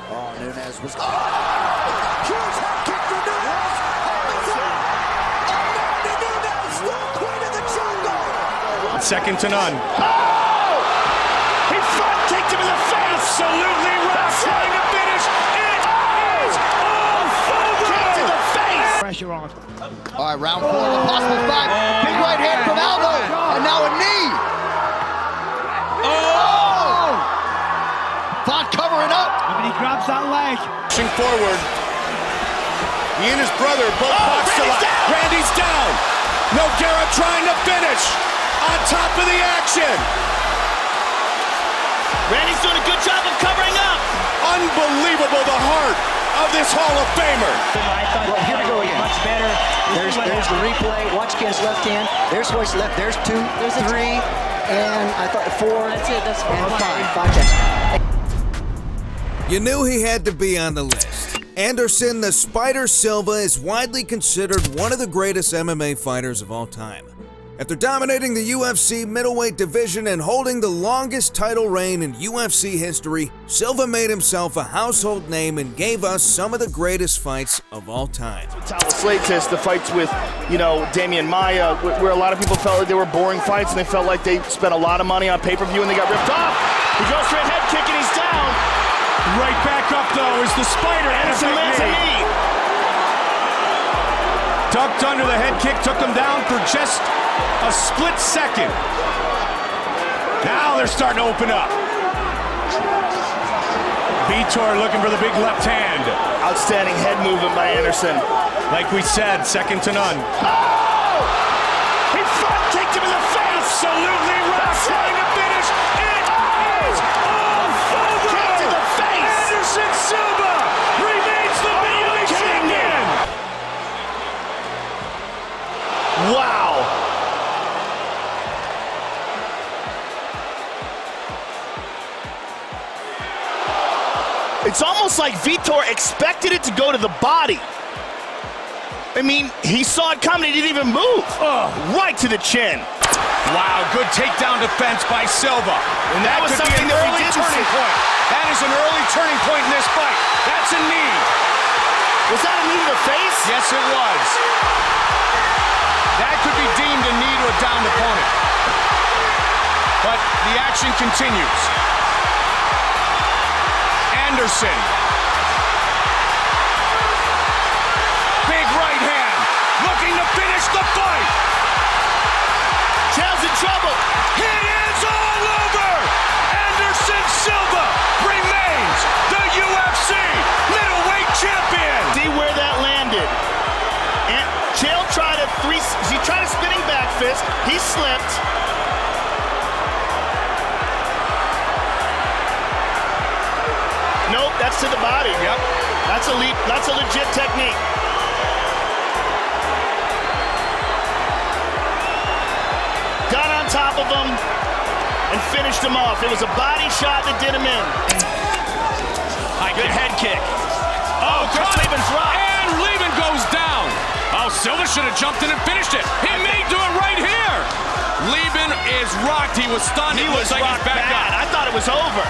Oh, Nunes was... Oh! Huge head kick for Nunes! Nunes, the queen of the jungle! Second to none. Oh! He front kicked him in the face! Absolutely right. Trying to finish. It is all over. Kick to the face! Pressure on. All right, round 4 of a possible 5. Big right hand from Aldo, and now a knee. Oh! Font covering up. And he grabs that leg. Pushing forward. He and his brother both boxed a lot. Randy's down. Nogueira trying to finish. On top of the action. Randy's doing a good job of covering up. Unbelievable, the heart of this Hall of Famer. I thought Well, here we go again. much better. There's the replay. Watch Ken's left hand. There's Royce's left. There's 2, 3, and I thought 4. That's it. That's and 5. 5 checks. You knew he had to be on the list. Anderson the Spider Silva is widely considered one of the greatest MMA fighters of all time. After dominating the UFC middleweight division and holding the longest title reign in UFC history, Silva made himself a household name and gave us some of the greatest fights of all time. Slatus, the fights with, Damian Maia, where a lot of people felt like they were boring fights and they felt like they spent a lot of money on pay-per-view and they got ripped off. He goes for a head kick and he's down. Right back up, though, is the Spider. Anderson lands a knee. Ducked under the head kick, took him down for just a split second. Now they're starting to open up. Vitor looking for the big left hand. Outstanding head movement by Anderson. Like we said, second to none. Oh! He front kicked him in the face. Absolutely right. Trying to finish. It is all over. Kick to the face. Anderson Silva remains the middleweight champion. Wow. It's almost like Vitor expected it to go to the body. I mean, he saw it coming, he didn't even move. Right to the chin. Wow, good takedown defense by Silva. And that was could be something an that we early didn't turning see. point. That is an early turning point in this fight. That's a knee. Was that a knee to the face? Yes, it was. That could be deemed a knee to a downed opponent. But the action continues. Anderson. Big right hand. Looking to finish the fight. Chael's in trouble. It is all over. Anderson Silva remains the UFC middleweight champion. See where that landed. And Chael tried a spinning back fist. He slipped. Nope, that's to the body. Yep. That's a legit technique. Got on top of him and finished him off. It was a body shot that did him in. Good head kick. Oh, Chris Lieben's rocked. And Lieben goes down. Oh, Silva should have jumped in and finished it. He may do it right here. Lieben is rocked. He was stunned. He was like rocked he's back bad. up. I thought it was over.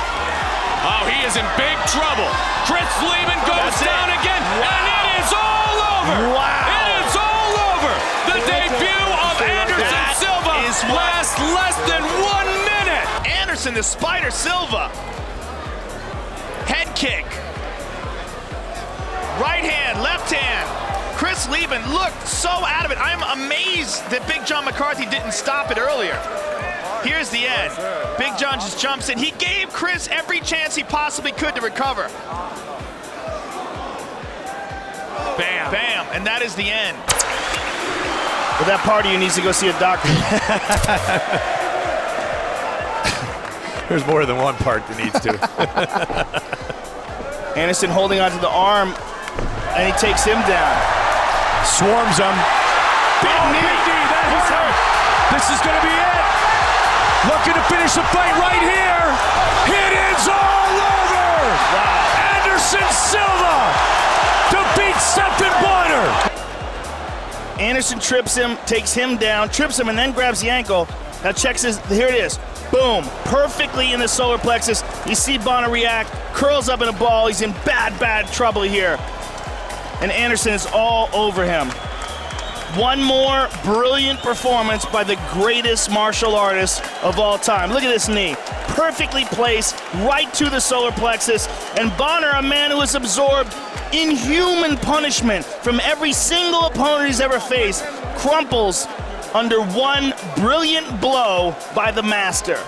Oh, he is in big trouble. Chris Lieben goes down again, and it is all over. Wow. It is all over. The debut of Anderson Silva lasts less than 1 minute. Anderson, the Spider Silva. Head kick. Right hand, left hand. Chris Lieben looked so out of it. I'm amazed that Big John McCarthy didn't stop it earlier. Here's the end. Big John just jumps in. He gave Chris every chance he possibly could to recover. Bam. Bam. And that is the end. Well, that part of you needs to go see a doctor. There's more than one part that needs to. Anderson holding onto the arm, and he takes him down. Swarms him. Big knee. That is hurt. This is going to be it. Looking to finish the fight right here. It is all over. Wow. Anderson Silva defeats Stephen Bonner. Anderson trips him, takes him down, trips him, and then grabs the ankle. Now checks his, here it is. Boom, perfectly in the solar plexus. You see Bonner react, curls up in a ball. He's in bad trouble here. And Anderson is all over him. One more brilliant performance by the greatest martial artist of all time. Look at this knee, perfectly placed, right to the solar plexus. And Bonner, a man who has absorbed inhuman punishment from every single opponent he's ever faced, crumples under one brilliant blow by the master.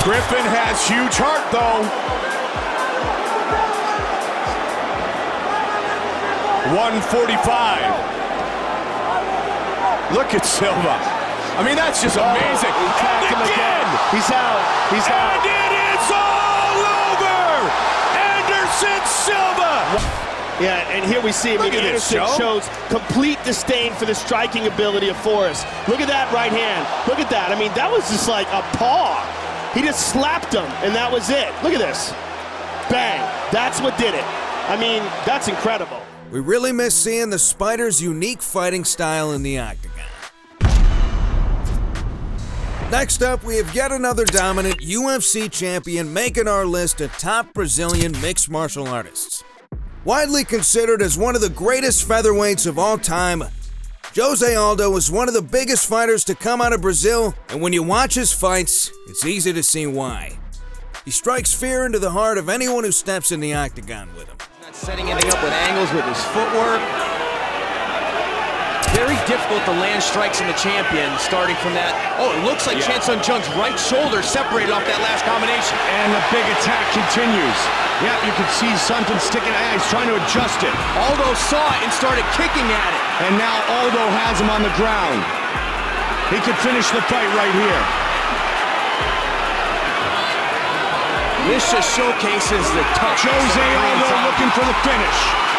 Griffin has huge heart, though. 145. Look at Silva. I mean, that's just amazing. And again! He's out. He's out. And it is all over! Anderson Silva! Yeah, and here we see, Anderson shows complete disdain for the striking ability of Forrest. Look at that right hand. Look at that. I mean, that was just like a paw. He just slapped him, and that was it. Look at this. Bang. That's what did it. I mean, that's incredible. We really miss seeing the Spider's unique fighting style in the octagon. Next up, we have yet another dominant UFC champion making our list of top Brazilian mixed martial artists. Widely considered as one of the greatest featherweights of all time, Jose Aldo is one of the biggest fighters to come out of Brazil, and when you watch his fights, it's easy to see why. He strikes fear into the heart of anyone who steps in the octagon with him. Not setting anything up with angles with his footwork. Very difficult to land strikes in the champion, starting from that. Oh, it looks like Chan Sung Jung's right shoulder separated off that last combination. And the big attack continues. Yeah, you can see something sticking out. He's trying to adjust it. Aldo saw it and started kicking at it. And now Aldo has him on the ground. He could finish the fight right here. This just showcases the toughness. Jose Aldo looking for the finish.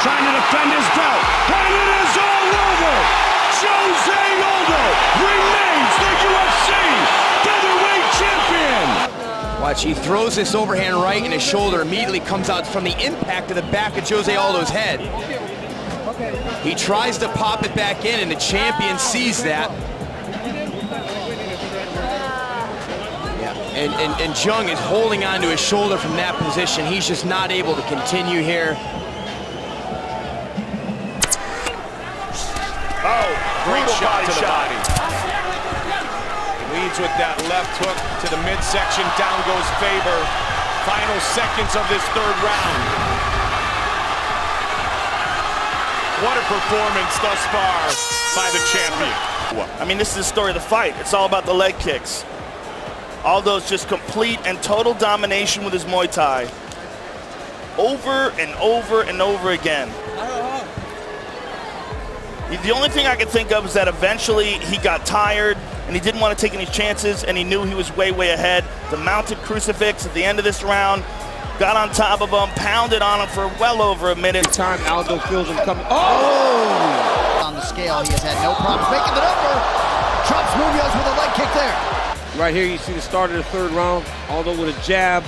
Trying to defend his belt. And it is all over. Jose Aldo remains the UFC featherweight champion. Watch, he throws this overhand right and his shoulder immediately comes out from the impact of the back of Jose Aldo's head. He tries to pop it back in and the champion sees that. And Jung is holding on to his shoulder from that position. He's just not able to continue here. Oh, great shot to the body. Leads with that left hook to the midsection. Down goes Faber. Final seconds of this third round. What a performance thus far by the champion. I mean, this is the story of the fight. It's all about the leg kicks. Aldo's just complete and total domination with his Muay Thai. Over and over and over again. The only thing I can think of is that eventually he got tired and he didn't want to take any chances and he knew he was way ahead. The mounted crucifix at the end of this round got on top of him, pounded on him for well over a minute. Time Aldo feels him coming. Oh! On the scale, he has had no problems making the number. Trumps Munoz with a leg kick there. Right here, you see the start of the third round. Aldo with a jab,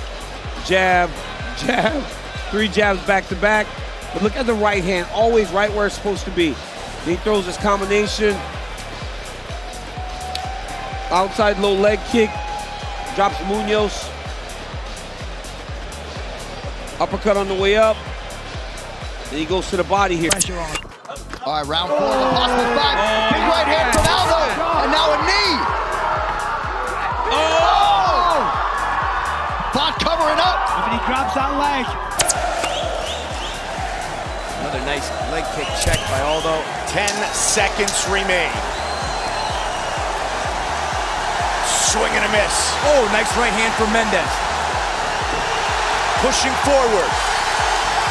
jab, jab. 3 jabs back to back. But look at the right hand, always right where it's supposed to be. He throws his combination. Outside low leg kick. Drops Munoz. Uppercut on the way up. Then he goes to the body here. All right, round 4, the possible 5. Big right hand from Aldo, and now a knee. Oh! Bot covering up. And he drops that leg. Another nice leg kick check by Aldo. 10 seconds remain. Swing and a miss. Oh, nice right hand for Mendez. Pushing forward.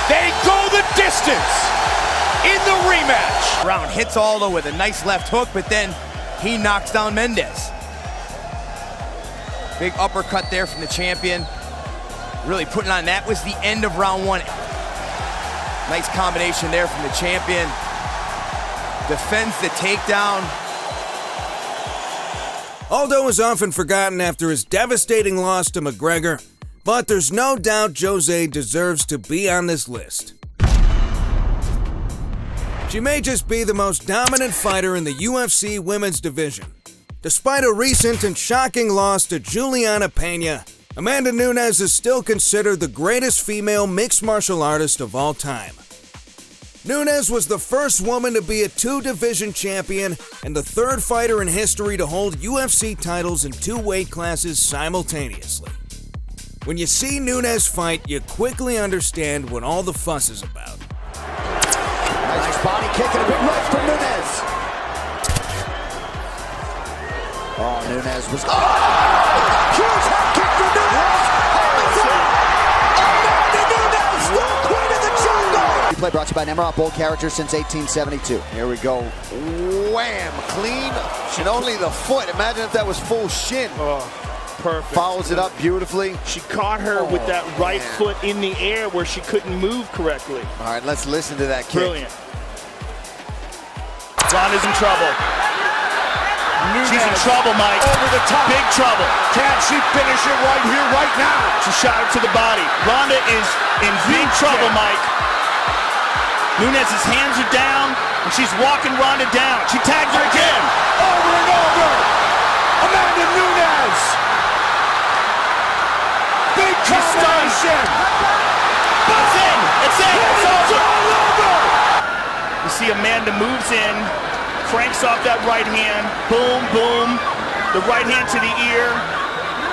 They go the distance in the rematch. Brown hits Aldo with a nice left hook, but then he knocks down Mendez. Big uppercut there from the champion. Really putting on, that was the end of round 1. Nice combination there from the champion. Defends the takedown. Aldo is often forgotten after his devastating loss to McGregor, but there's no doubt Jose deserves to be on this list. She may just be the most dominant fighter in the UFC women's division. Despite a recent and shocking loss to Juliana Pena, Amanda Nunes is still considered the greatest female mixed martial artist of all time. Nunes was the first woman to be a two-division champion and the third fighter in history to hold UFC titles in two weight classes simultaneously. When you see Nunes fight, you quickly understand what all the fuss is about. Nice body kick and a big right from Nunes. Oh, Nunes was... Huge head kick for Nunes! Amanda Nunes, the queen of the jungle! Replay brought to you by Nemeroff, bold character since 1872. Here we go. Wham! Clean. And only the foot. Imagine if that was full shin. Perfect. Follows it up beautifully. She caught her with that right foot in the air where she couldn't move correctly. All right, let's listen to that kick. Brilliant. Ronda's in trouble. She's in trouble, Mike. Over the top. Big trouble. Can she finish it right here, right now? She shot her to the body. Ronda is in big trouble, Mike. Nunes' hands are down, and she's walking Ronda down. She tagged her again. Over and over. Amanda Nunes. Big combination. It's in. It's in. It's over. all over. You see Amanda moves in, cranks off that right hand. Boom, boom. The right hand to the ear.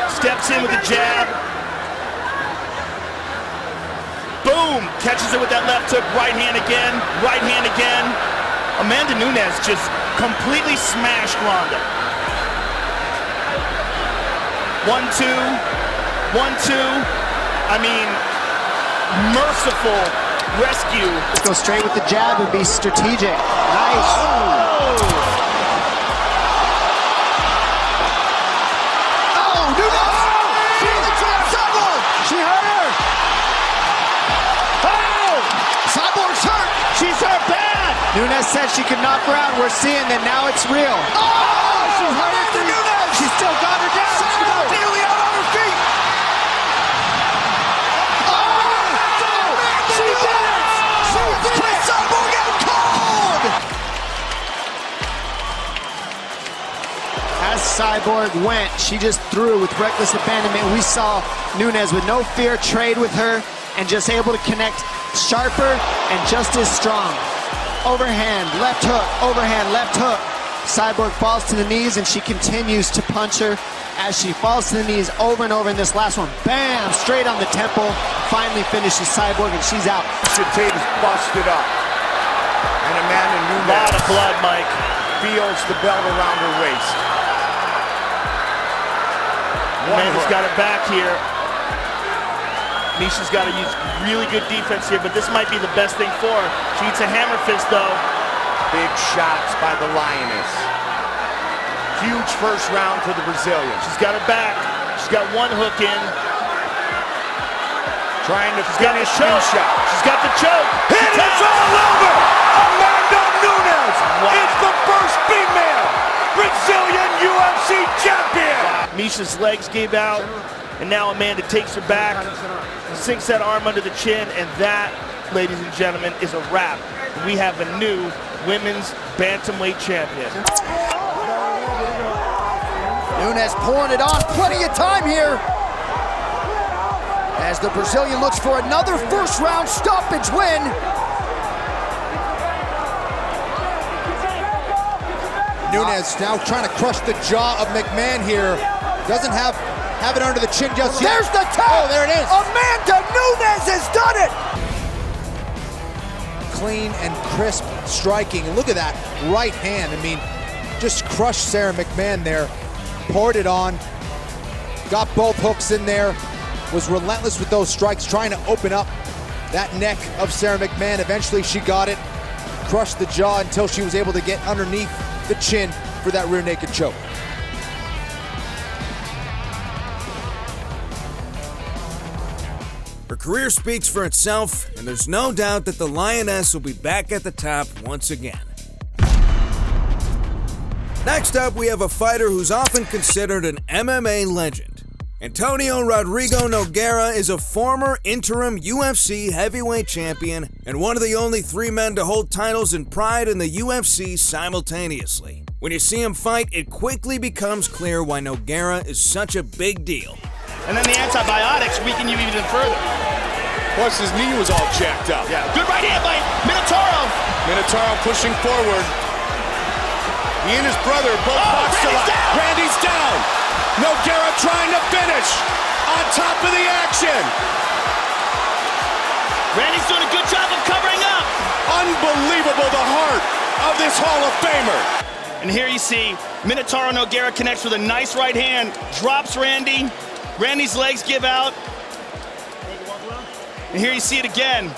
Steps in with a jab. Boom! Catches it with that left hook. Right hand again. Right hand again. Amanda Nunes just completely smashed Ronda. 1-2. 1-2. I mean, merciful rescue. Go straight with the jab and be strategic. Nice. Oh, Nunes! She hit the Cyborg! She hurt her! Oh! Cyborg's hurt! She's hurt bad! Nunes said she could knock her out. We're seeing that now it's real. Oh! She's hurt her. Nunes! She's still got her down. Cyborg nearly out on her feet. She did it! She did it! Cyborg out cold! As Cyborg went, she just threw with reckless abandonment. We saw Nunes with no fear trade with her and just able to connect sharper and just as strong. Overhand, left hook, overhand, left hook. Cyborg falls to the knees and she continues to punch her as she falls to the knees over and over in this last one. Bam! Straight on the temple. Finally finishes Cyborg and she's out. Tatum's busted up. And Amanda Nunes. A lot of blood, Mike. Feels the belt around her waist. Amanda's got it back here. Misha's got to use really good defense here, but this might be the best thing for her. She needs a hammer fist, though. Big shots by the Lioness. Huge first round for the Brazilian. She's got it back. She's got one hook in. Trying to She's got the finish choke. Misha. She's got the choke. And it's all over! Amanda Nunes is the first female Brazilian UFC champion! Misha's legs gave out, and now Amanda takes her back, sinks that arm under the chin, and that, ladies and gentlemen, is a wrap. We have a new women's bantamweight champion. Nunes pouring it on. Plenty of time here. As the Brazilian looks for another first round stoppage win. Nunes now trying to crush the jaw of McMahon here. Doesn't have it under the chin just yet. There's the tap. Oh, there it is. Amanda Nunes has done it. Clean and crisp striking. And look at that right hand. I mean, just crushed Sarah McMahon there. Poured it on. Got both hooks in there. Was relentless with those strikes, trying to open up that neck of Sarah McMahon. Eventually she got it. Crushed the jaw until she was able to get underneath the chin for that rear naked choke. Her career speaks for itself, and there's no doubt that the Lioness will be back at the top once again. Next up, we have a fighter who's often considered an MMA legend. Antonio Rodrigo Nogueira is a former interim UFC heavyweight champion and one of the only 3 men to hold titles in Pride in the UFC simultaneously. When you see him fight, it quickly becomes clear why Nogueira is such a big deal. And then the antibiotics weaken you even further. Plus his knee was all jacked up. Yeah. Good right hand by Minotauro. Minotauro pushing forward. He and his brother both boxed a lot. Randy's down. Nogueira trying to finish on top of the action. Randy's doing a good job of covering up. Unbelievable, the heart of this Hall of Famer. And here you see Minotauro Nogueira connects with a nice right hand, drops Randy. Randy's legs give out. And here you see it again.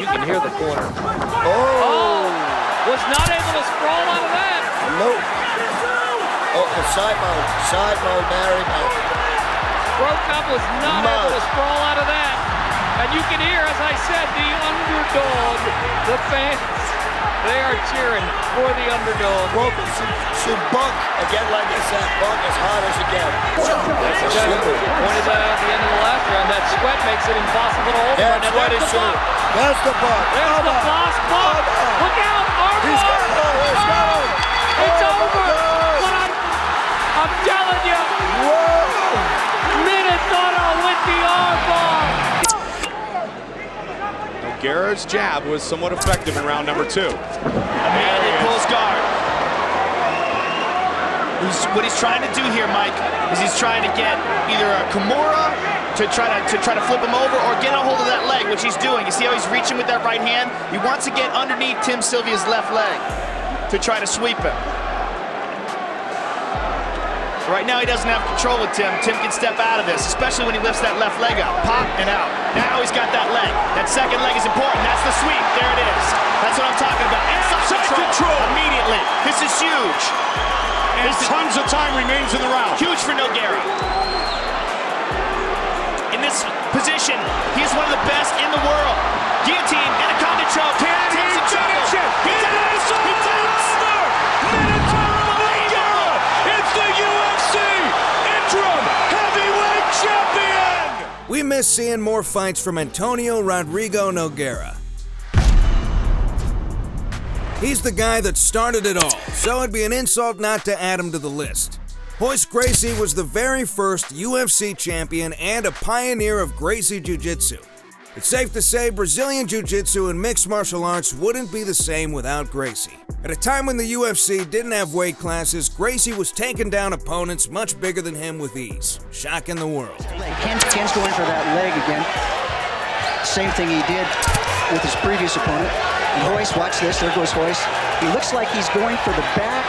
You can hear the corner. Oh! Was not able to sprawl out of that. Nope. Oh, the side mount, Barry. Broke was not able to sprawl out of that. And you can hear, as I said, the underdog, the fans, they are cheering for the underdog. Well, should bunk again, like I said, bunk as hard as you can. Pointed out at the end of the last round, that sweat makes it impossible to hold. Yeah, that's what it should. That's the bunk. There's the boss bump. Look out, armbar. He's got it. He's got it. It's over. But I'm telling you, Minotauro with the armbar. Nogueira's jab was somewhat effective in round number 2. Immediately pulls guard. What he's trying to do here, Mike, is he's trying to get either a Kimura to try to flip him over or get a hold of that leg, which he's doing. You see how he's reaching with that right hand? He wants to get underneath Tim Sylvia's left leg to try to sweep him. Right now he doesn't have control with Tim. Tim can step out of this, especially when he lifts that left leg up. Pop and out. Now he's got that leg. That second leg is important. That's the sweep. There it is. That's what I'm talking about. Inside control immediately. This is huge. And tons of time remains in the round. Huge for Nogueira. In this position, he is one of the best in the world. Guillotine, anaconda choke. Can he finish it? He does! He does! Minotauro Nogueira! It's the UFC interim heavyweight champion! We miss seeing more fights from Antonio Rodrigo Nogueira. He's the guy that started it all, so it'd be an insult not to add him to the list. Royce Gracie was the very first UFC champion and a pioneer of Gracie Jiu-Jitsu. It's safe to say Brazilian Jiu-Jitsu and mixed martial arts wouldn't be the same without Gracie. At a time when the UFC didn't have weight classes, Gracie was taking down opponents much bigger than him with ease, shocking the world. Ken's going for that leg again. Same thing he did with his previous opponent. And Royce, watch this, there goes Royce. He looks like he's going for the back.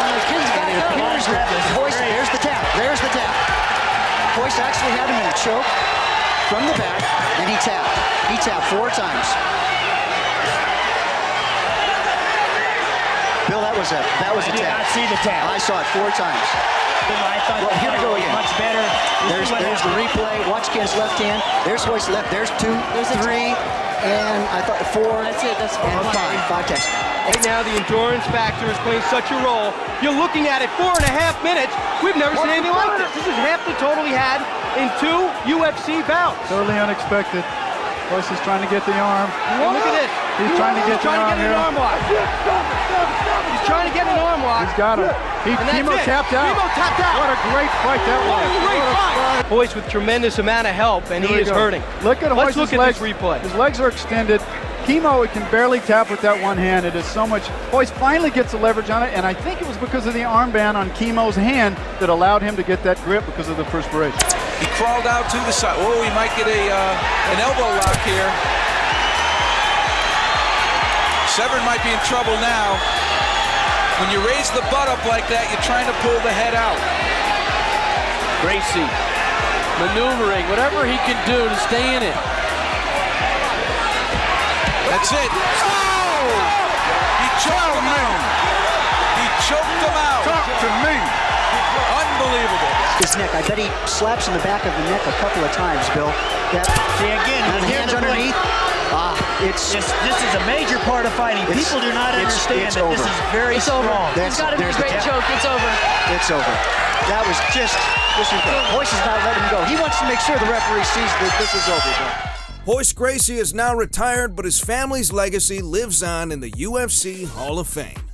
And it appears that Royce, there's the tap, there's the tap. Royce actually had him in a choke from the back, and he tapped. He tapped 4 times. Bill, that was a tap. I did not see the tap. I saw it 4 times. I thought well, here we go again. Much better. There's the replay. Watch Ken's left hand. There's Royce's left. There's 2, 3, and I thought 4. That's it. That's 4. And 5 taps. Right now, the endurance factor is playing such a role. You're looking at it 4.5 minutes. We've never seen anything like this. This is half the total he had in 2 UFC bouts. Totally unexpected. Royce is trying to get the arm. And look at this. He's trying to get the arm here. He's trying to get an arm lock. He's got him. Kimo tapped out. Kimo tapped out. What a great fight that was. What a great fight. Royce with tremendous amount of help, and he is hurting. Look at Let's Royce's look at legs. this replay. His legs are extended. Kimo can barely tap with that one hand. It is so much. Royce finally gets the leverage on it, and I think it was because of the armband on Kimo's hand that allowed him to get that grip because of the perspiration. He crawled out to the side. Oh, he might get an elbow lock here. Severn might be in trouble now. When you raise the butt up like that, you're trying to pull the head out. Gracie maneuvering, whatever he can do to stay in it. That's it. Oh! He choked him out. He choked him out. Talk to me. Unbelievable. his neck. I bet he slaps in the back of the neck a couple of times, Bill. See, again, and the hands underneath. This is a major part of fighting. People do not understand that this is very strong. It's got to be a great choke. It's over. It's over. That was just incredible. Royce is not letting him go. He wants to make sure the referee sees that this is over, Bill. Royce Gracie is now retired, but his family's legacy lives on in the UFC Hall of Fame.